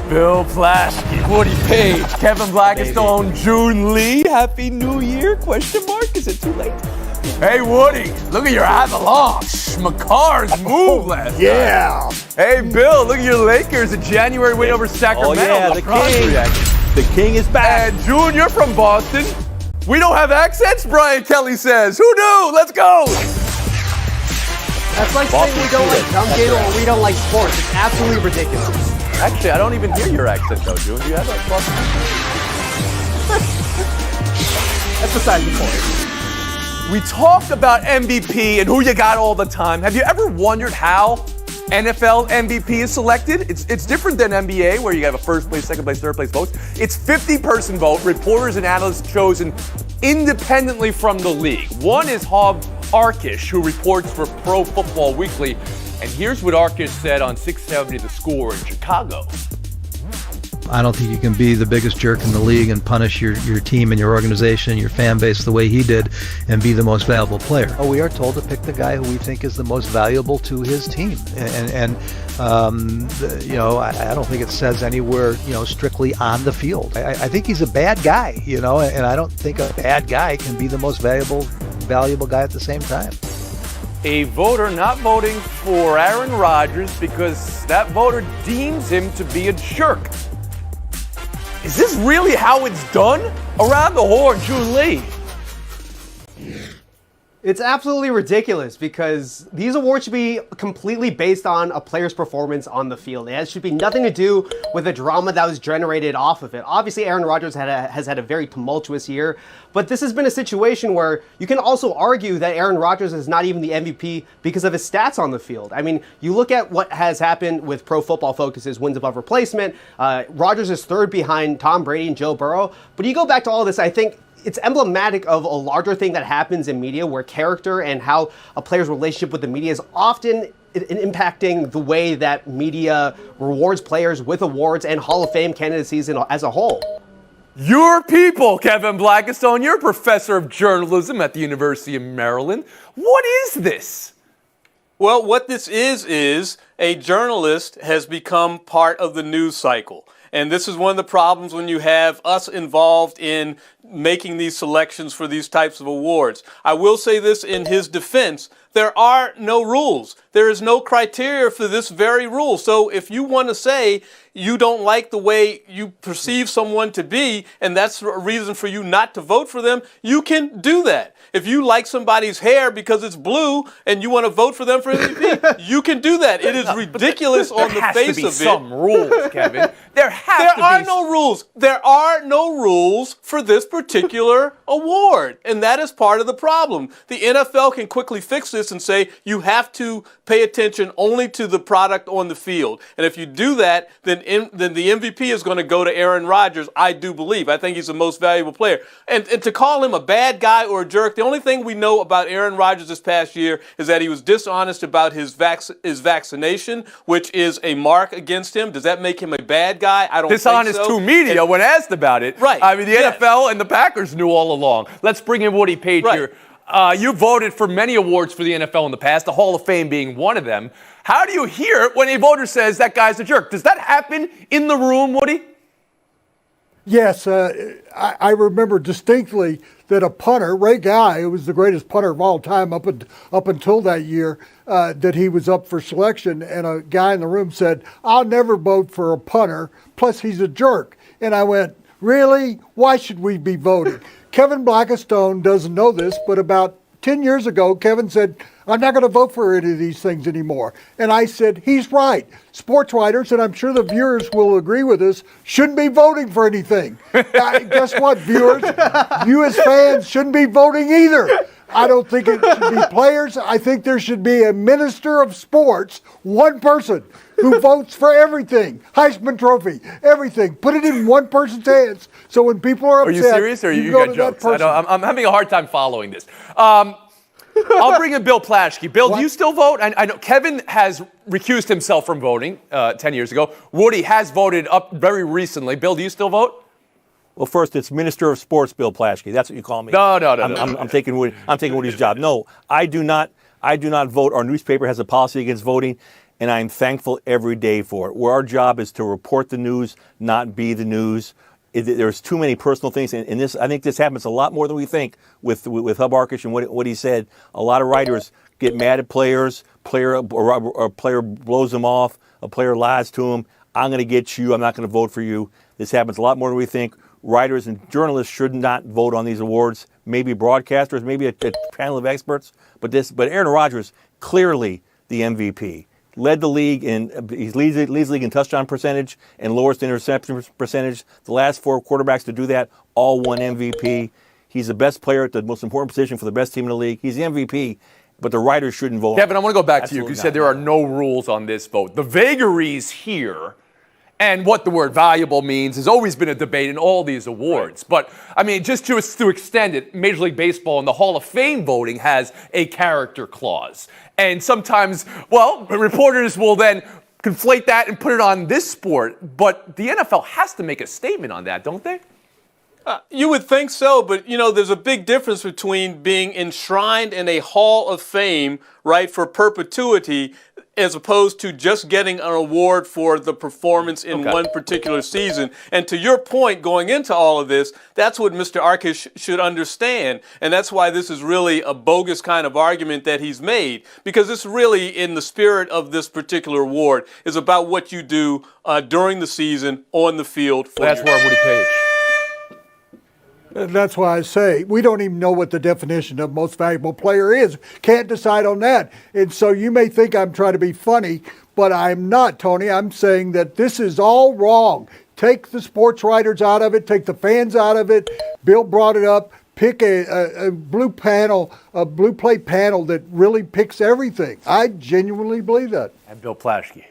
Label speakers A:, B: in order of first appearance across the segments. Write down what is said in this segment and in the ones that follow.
A: Bill Plaschke, Woody Page, Kevin Blackistone, June Lee. Happy New Year? Question mark? Is it too late? Hey, Woody, look at your avalanche. McCarr's move last
B: Yeah.
A: night. Hey, Bill, look at your Lakers. A January win over Sacramento.
B: Oh, yeah, the king. The king is back.
A: And June, you're from Boston. We don't have accents, Brian Kelly says. Who knew? Let's go.
C: That's like saying we don't like dunking or we don't like sports. It's absolutely ridiculous.
A: Actually, I don't even hear your accent, though, June. Do you have a Boston?
C: That's beside the point.
A: We talk about MVP and who you got all the time. Have you ever wondered how NFL MVP is selected? It's different than NBA, where you have a first place, second place, third place votes. It's 50-person vote, reporters and analysts chosen independently from the league. One is Hob Arkish, who reports for Pro Football Weekly. And here's what Arkish said on 670 The Score in Chicago.
D: I don't think you can be the biggest jerk in the league and punish your team and your organization and your fan base the way he did and be the most valuable player. Oh, we are told to pick the guy who we think is the most valuable to his team. And I don't think it says anywhere, strictly on the field. I think he's a bad guy, and I don't think a bad guy can be the most valuable guy at the same time.
A: A voter not voting for Aaron Rodgers because that voter deems him to be a jerk. Is this really how it's done? Around the horn, June Lee.
C: It's absolutely ridiculous because these awards should be completely based on a player's performance on the field. It should be nothing to do with the drama that was generated off of it. Obviously, Aaron Rodgers has had a very tumultuous year, but this has been a situation where you can also argue that Aaron Rodgers is not even the MVP because of his stats on the field. I mean, you look at what has happened with Pro Football Focus's wins above replacement. Rodgers is third behind Tom Brady and Joe Burrow. But you go back to all this, I think it's emblematic of a larger thing that happens in media where character and how a player's relationship with the media is often impacting the way that media rewards players with awards and Hall of Fame candidacies as a whole.
A: Your people, Kevin Blackistone. You're a professor of journalism at the University of Maryland. What is this?
E: Well, what this is a journalist has become part of the news cycle. And this is one of the problems when you have us involved in making these selections for these types of awards. I will say this in his defense. There are no rules. There is no criteria for this very rule. So if you want to say you don't like the way you perceive someone to be, and that's a reason for you not to vote for them, you can do that. If you like somebody's hair because it's blue and you want to vote for them for MVP, you can do that. It is ridiculous on the face of it.
A: There has to be some rules, Kevin. There
E: are no rules. There are no rules for this particular award, and that is part of the problem. The NFL can quickly fix this and say you have to pay attention only to the product on the field. And if you do that, then the MVP is going to go to Aaron Rodgers, I do believe. I think he's the most valuable player. And to call him a bad guy or a jerk, the only thing we know about Aaron Rodgers this past year is that he was dishonest about his vaccination, which is a mark against him. Does that make him a bad guy? I don't think so.
A: Dishonest to media when asked about it.
E: Right.
A: I mean, the NFL and the Packers knew all along. Let's bring in Woody Page here. You voted for many awards for the NFL in the past, the Hall of Fame being one of them. How do you hear it when a voter says that guy's a jerk? Does that happen in the room, Woody?
B: Yes, I remember distinctly that a punter, Ray Guy, who was the greatest punter of all time up until that year, that he was up for selection, and a guy in the room said, "I'll never vote for a punter, plus he's a jerk." And I went, really? Why should we be voting? Kevin Blackistone doesn't know this, but about 10 years ago, Kevin said, "I'm not going to vote for any of these things anymore." And I said, he's right. Sports writers, and I'm sure the viewers will agree with us, shouldn't be voting for anything. Guess what, viewers? You as fans shouldn't be voting either. I don't think it should be players. I think there should be a minister of sports, one person, who votes for everything. Heisman Trophy, everything. Put it in one person's hands. So when people are upset,
A: are you serious, or you
B: go
A: got
B: to
A: jokes?
B: that person.
A: I'm having a hard time following this. I'll bring in Bill Plaschke. Bill, do you still vote? I know Kevin has recused himself from voting 10 years ago. Woody has voted up very recently. Bill, do you still vote?
F: Well, first, it's Minister of Sports, Bill Plaschke. That's what you call me.
A: No.
F: I'm taking Woody's job. No, I do not vote. Our newspaper has a policy against voting. and I'm thankful every day for it. Where our job is to report the news, not be the news. There's too many personal things, and this, I think this happens a lot more than we think with Hub Arkush and what he said. A lot of writers get mad at players. A player blows them off. A player lies to him. I'm going to get you. I'm not going to vote for you. This happens a lot more than we think. Writers and journalists should not vote on these awards. Maybe broadcasters, maybe a panel of experts. But Aaron Rodgers, clearly the MVP. Led the league he leads the league in touchdown percentage and lowest interception percentage. The last 4 quarterbacks to do that all won MVP. He's the best player at the most important position for the best team in the league. He's the MVP, but the writers shouldn't vote.
A: Kevin, I want to go back to you because you
F: Absolutely
A: said there are no rules on this vote. The vagaries here and what the word valuable means has always been a debate in all these awards. But, I mean, just to extend it, Major League Baseball and the Hall of Fame voting has a character clause. And sometimes, well, reporters will then conflate that and put it on this sport. But the NFL has to make a statement on that, don't they?
E: You would think so, but, there's a big difference between being enshrined in a Hall of Fame, right, for perpetuity, as opposed to just getting an award for the performance in one particular season. And to your point, going into all of this, that's what Mr. Arkush should understand. And that's why this is really a bogus kind of argument that he's made, because it's really in the spirit of this particular award is about what you do during the season on the field.
A: That's where Woody Page.
B: That's why I say we don't even know what the definition of most valuable player is. Can't decide on that. And so you may think I'm trying to be funny, but I'm not, Tony. I'm saying that this is all wrong. Take the sports writers out of it. Take the fans out of it. Bill brought it up. Pick a blue plate panel that really picks everything. I genuinely believe that.
A: And Bill Plaschke.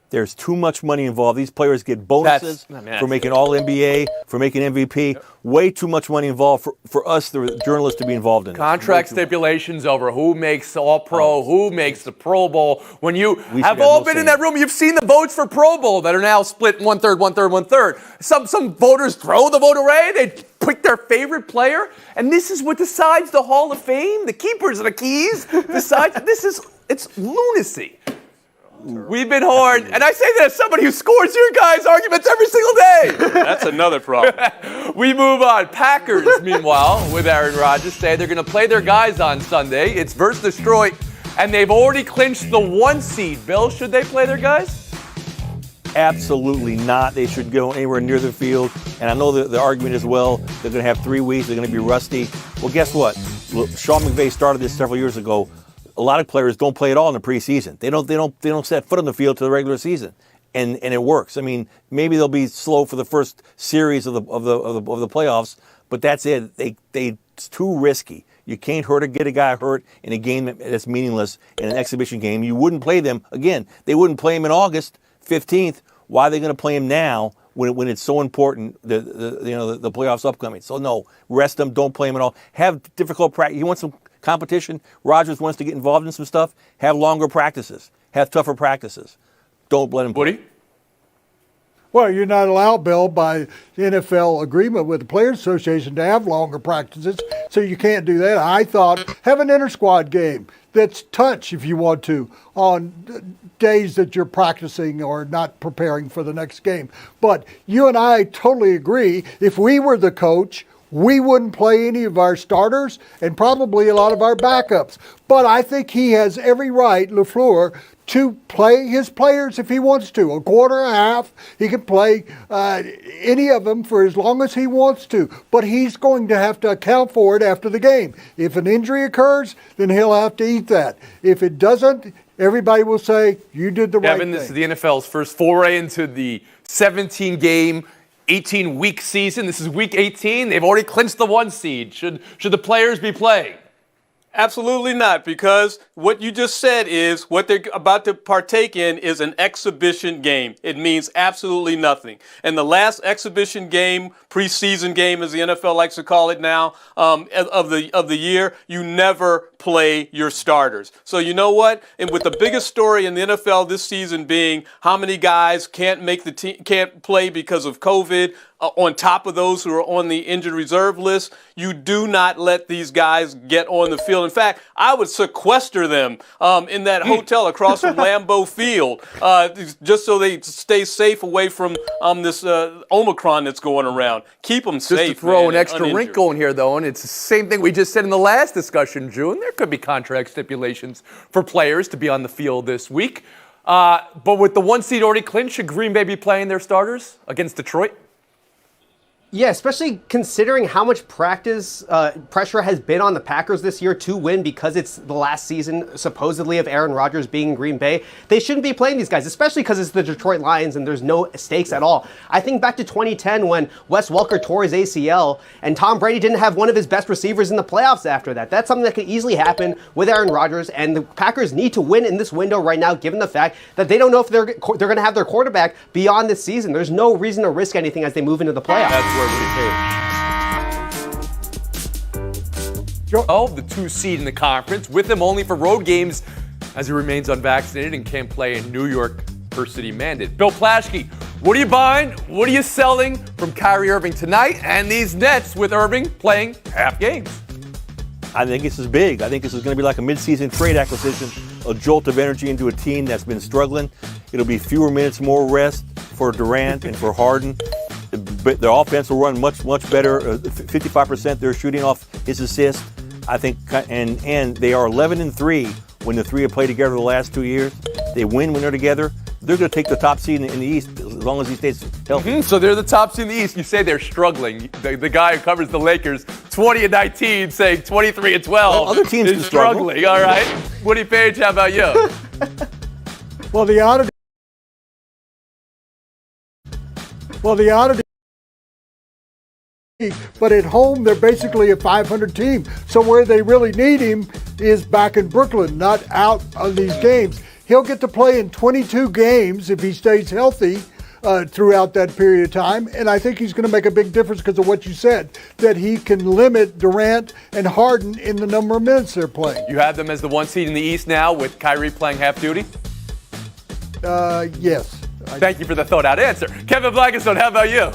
F: There's too much money involved. These players get bonuses for making All-NBA, for making MVP. Yep. Way too much money involved for us, the journalists, to be involved in it.
A: Contract stipulations over who makes All-Pro, who makes the Pro Bowl. When you have all been in that room, you've seen the votes for Pro Bowl that are now split 1/3, 1/3, 1/3. Some voters throw the vote away. They pick their favorite player. And this is what decides the Hall of Fame. The keepers of the keys decides. It's lunacy. We've been horned, and I say that as somebody who scores your guys' arguments every single day.
E: That's another problem.
A: We move on. Packers, meanwhile, with Aaron Rodgers, say they're going to play their guys on Sunday. It's versus Detroit, and they've already clinched the 1 seed. Bill, should they play their guys?
F: Absolutely not. They should go anywhere near the field. And I know the argument as well, they're going to have 3 weeks, they're going to be rusty. Well, guess what? Sean McVay started this several years ago. A lot of players don't play at all in the preseason. They don't set foot on the field to the regular season, and it works. I mean, maybe they'll be slow for the first series of the playoffs, but that's it. It's too risky. You can't get a guy hurt in a game that's meaningless in an exhibition game. You wouldn't play them again. They wouldn't play him in August 15th. Why are they going to play him now when it's so important? The playoffs upcoming. So no, rest them. Don't play him at all. Have difficult practice. You want some competition. Rodgers wants to get involved in some stuff. Have longer practices. Have tougher practices. Don't let him play.
A: Woody?
B: Well, you're not allowed, Bill, by the NFL agreement with the Players Association to have longer practices, so you can't do that. I thought have an inter-squad game that's touch if you want to on days that you're practicing or not preparing for the next game. But you and I totally agree. If we were the coach, we wouldn't play any of our starters and probably a lot of our backups. But I think he has every right, LaFleur, to play his players if he wants to. A quarter, a half, he can play any of them for as long as he wants to. But he's going to have to account for it after the game. If an injury occurs, then he'll have to eat that. If it doesn't, everybody will say, you did the right thing.
A: Kevin, this is the NFL's first foray into the 17-game 18-week season. This is week 18. They've already clinched the 1 seed. Should the players be playing?
E: Absolutely not, because what you just said is what they're about to partake in is an exhibition game. It means absolutely nothing. And the last exhibition game, preseason game, as the NFL likes to call it now, of the year, you never play your starters. So you know what? And with the biggest story in the NFL this season being how many guys can't make the team, can't play because of COVID, on top of those who are on the injured reserve list. You do not let these guys get on the field. In fact, I would sequester them in that hotel across from Lambeau Field, just so they stay safe away from this Omicron that's going around. Keep them safe.
A: Just to throw
E: man,
A: an extra
E: uninjured.
A: wrinkle in here, though, and it's the same thing we just said in the last discussion, June. There could be contract stipulations for players to be on the field this week. But with the 1 seed already clinched, should Green Bay be playing their starters against Detroit?
C: Yeah, especially considering how much practice pressure has been on the Packers this year to win because it's the last season, supposedly, of Aaron Rodgers being in Green Bay. They shouldn't be playing these guys, especially because it's the Detroit Lions and there's no stakes at all. I think back to 2010 when Wes Welker tore his ACL and Tom Brady didn't have one of his best receivers in the playoffs after that. That's something that could easily happen with Aaron Rodgers, and the Packers need to win in this window right now, given the fact that they don't know if they're going to have their quarterback beyond this season. There's no reason to risk anything as they move into the playoffs.
A: That's where the 2 seed in the conference, with him only for road games as he remains unvaccinated and can't play in New York per city mandate. Bill Plaschke, what are you buying? What are you selling from Kyrie Irving tonight and these Nets with Irving playing half games?
F: I think this is big. I think this is going to be like a midseason trade acquisition, a jolt of energy into a team that's been struggling. It'll be fewer minutes, more rest for Durant and for Harden. Their offense will run much better. 55% they're shooting off his assist. I think, and they are 11-3 when the three have played together the last 2 years. They win when they're together. They're going to take the top seed in the East as long as he stays healthy.
A: So they're the top seed in the East. You say they're struggling. The guy who covers the Lakers, 20-19, saying 23-12.
F: Well, other teams
A: is
F: can struggle.
A: struggling. All right, Woody Page, how about you?
B: The oddity. But at home, they're basically a 500 team. So where they really need him is back in Brooklyn, not out on these games. He'll get to play in 22 games if he stays healthy throughout that period of time. And I think he's going to make a big difference because of what you said, that he can limit Durant and Harden in the number of minutes they're playing.
A: You have them as the 1 seed in the East now with Kyrie playing half duty?
B: Yes.
A: Thank you for the thought-out answer. Kevin Blackistone, how about you?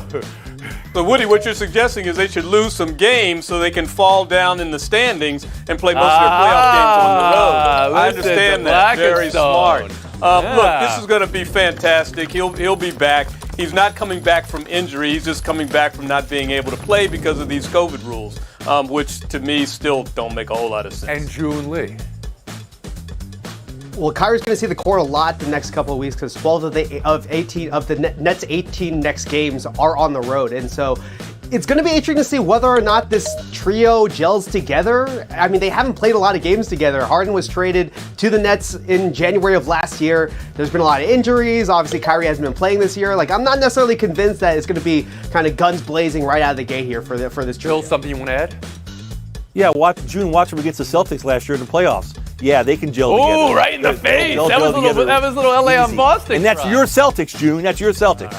E: So, Woody, what you're suggesting is they should lose some games so they can fall down in the standings and play most of their playoff games on the road. I understand that. Very smart. Look, this is going to be fantastic. He'll be back. He's not coming back from injury. He's just coming back from not being able to play because of these COVID rules, which to me still don't make a whole lot of sense.
A: And June Lee.
C: Well, Kyrie's going to see the court a lot the next couple of weeks because 12 of the Nets' 18 next games are on the road, and so it's going to be interesting to see whether or not this trio gels together. I mean, they haven't played a lot of games together. Harden was traded to the Nets in January of last year. There's been a lot of injuries. Obviously, Kyrie hasn't been playing this year. I'm not necessarily convinced that it's going to be kind of guns blazing right out of the gate here for this trio.
A: Bill, something you want to add?
F: Yeah, watch them against the Celtics last year in the playoffs. Yeah, they can gel together.
A: Oh, right in the face.
F: They'll
A: That was a little LA on Boston.
F: And that's your Celtics, June. That's your Celtics.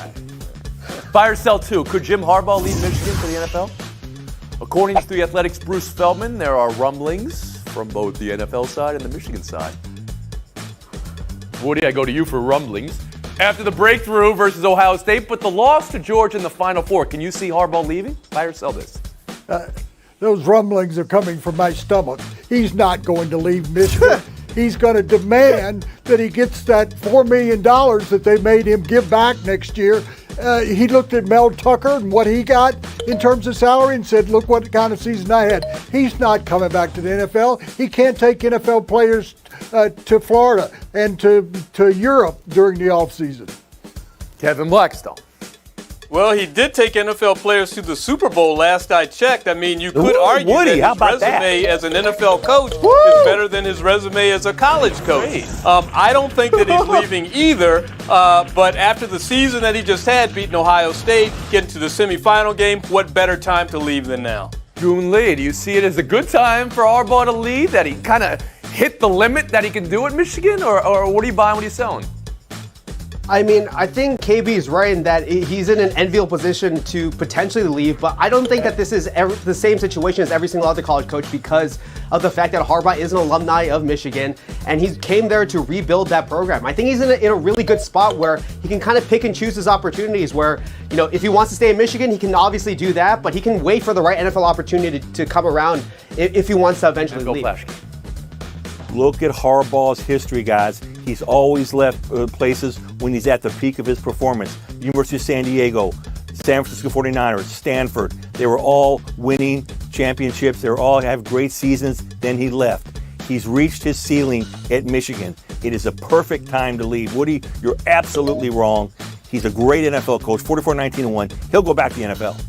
A: Buy or sell two. Could Jim Harbaugh lead Michigan to the NFL? According to The Athletic's Bruce Feldman, there are rumblings from both the NFL side and the Michigan side. Woody, I go to you for rumblings. After the breakthrough versus Ohio State, but the loss to Georgia in the Final Four, can you see Harbaugh leaving? Buy or sell this?
B: Those rumblings are coming from my stomach. He's not going to leave Michigan. He's going to demand that he gets that $4 million that they made him give back next year. He looked at Mel Tucker and what he got in terms of salary and said, look what kind of season I had. He's not coming back to the NFL. He can't take NFL players to Florida and to Europe during the offseason.
A: Kevin Blackstone.
E: Well, he did take NFL players to the Super Bowl last I checked. I mean, you could argue
F: Woody,
E: that his resume as an NFL coach is better than his resume as a college coach. I don't think that he's leaving either, but after the season that he just had, beating Ohio State, getting to the semifinal game, what better time to leave than now?
A: June Lee, do you see it as a good time for Harbaugh to leave, that he kind of hit the limit that he can do at Michigan, or what are you buying, what are you selling?
C: I mean, I think KB is right in that he's in an enviable position to potentially leave, but I don't think that this is the same situation as every single other college coach because of the fact that Harbaugh is an alumni of Michigan, and he came there to rebuild that program. I think he's in a really good spot where he can kind of pick and choose his opportunities where, you know, if he wants to stay in Michigan, he can obviously do that, but he can wait for the right NFL opportunity to come around if he wants to eventually leave.
F: Look at Harbaugh's history, guys. He's always left places when he's at the peak of his performance. University of San Diego, San Francisco 49ers, Stanford. They were all winning championships. They were all have great seasons. Then he left. He's reached his ceiling at Michigan. It is a perfect time to leave. Woody, you're absolutely wrong. He's a great NFL coach, 44-19-1. He'll go back to the NFL.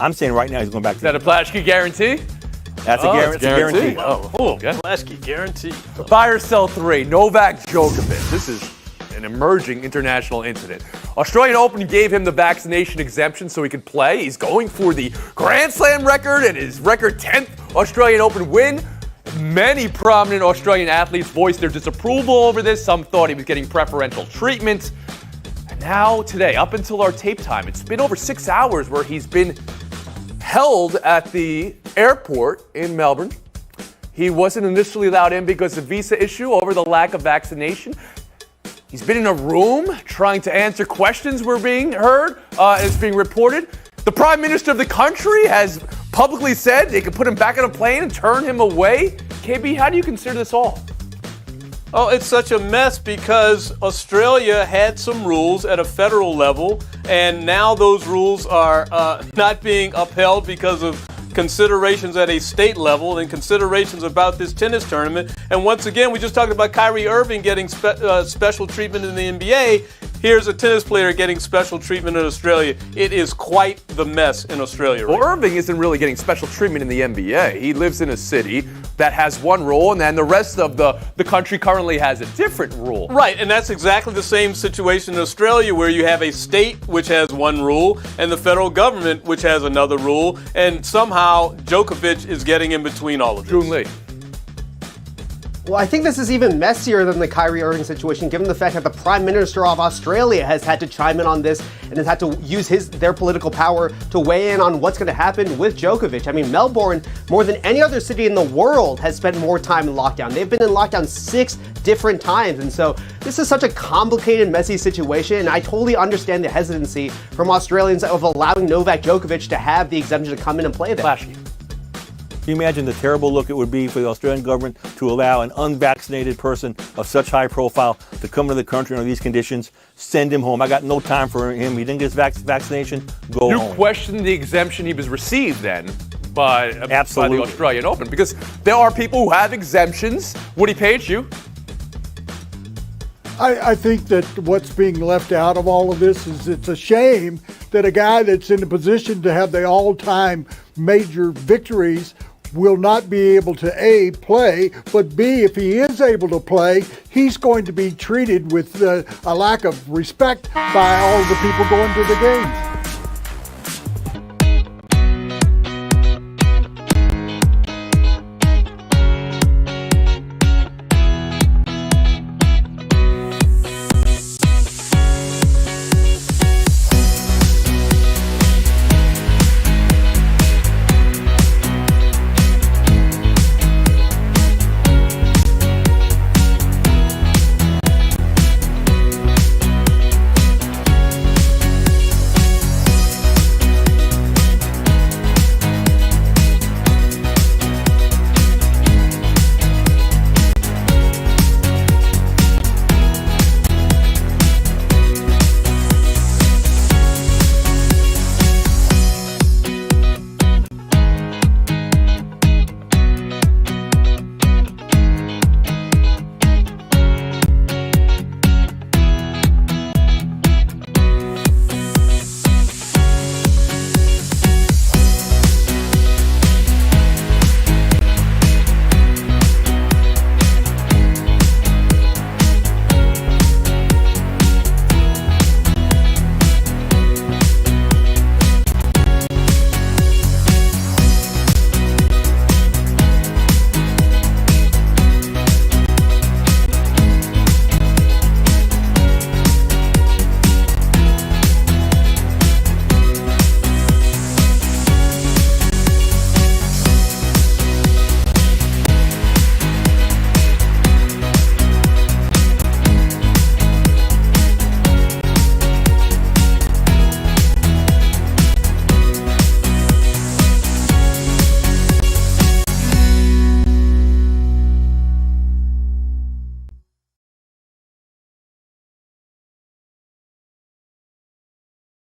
F: I'm saying right now he's going back to the NFL.
A: Is that a Plaschke guarantee?
F: That's a guarantee.
E: Oh, Plaschke guarantee.
A: Buy or sell 3. Novak Djokovic. This is an emerging international incident. Australian Open gave him the vaccination exemption so he could play. He's going for the Grand Slam record and his record 10th Australian Open win. Many prominent Australian athletes voiced their disapproval over this. Some thought he was getting preferential treatment. And now, today, up until our tape time, it's been over 6 hours where he's been held at the airport in Melbourne. He wasn't initially allowed in because of visa issue over the lack of vaccination. He's been in a room trying to answer questions were being heard. It's being reported. The Prime Minister of the country has publicly said they could put him back on a plane and turn him away. KB, how do you consider this all?
E: Oh, it's such a mess because Australia had some rules at a federal level, and now those rules are not being upheld because of considerations at a state level and considerations about this tennis tournament. And once again, we just talked about Kyrie Irving getting special treatment in the NBA. Here's a tennis player getting special treatment in Australia. It is quite the mess in Australia.
A: Well, Irving isn't really getting special treatment in the NBA. He lives in a city that has one rule, and then the rest of the country currently has a different rule.
E: Right, and that's exactly the same situation in Australia where you have a state which has one rule and the federal government which has another rule, and somehow Djokovic is getting in between all of this.
A: June Lee.
C: Well, I think this is even messier than the Kyrie Irving situation, given the fact that the Prime Minister of Australia has had to chime in on this and has had to use their political power to weigh in on what's going to happen with Djokovic. I mean, Melbourne, more than any other city in the world, has spent more time in lockdown. They've been in lockdown 6 different times, and so this is such a complicated, messy situation, and I totally understand the hesitancy from Australians of allowing Novak Djokovic to have the exemption to come in and play there.
A: Plaschke.
F: Can you imagine the terrible look it would be for the Australian government to allow an unvaccinated person of such high profile to come into the country under these conditions, send him home? I got no time for him. He didn't get his vaccination. Go home.
A: You question the exemption he was received then by the
F: Absolutely.
A: Australian Open because there are people who have exemptions. Woody Page, you?
B: I think that what's being left out of all of this is it's a shame that a guy that's in a position to have the all-time major victories will not be able to A, play, but B, if he is able to play, he's going to be treated with a lack of respect by all the people going to the games.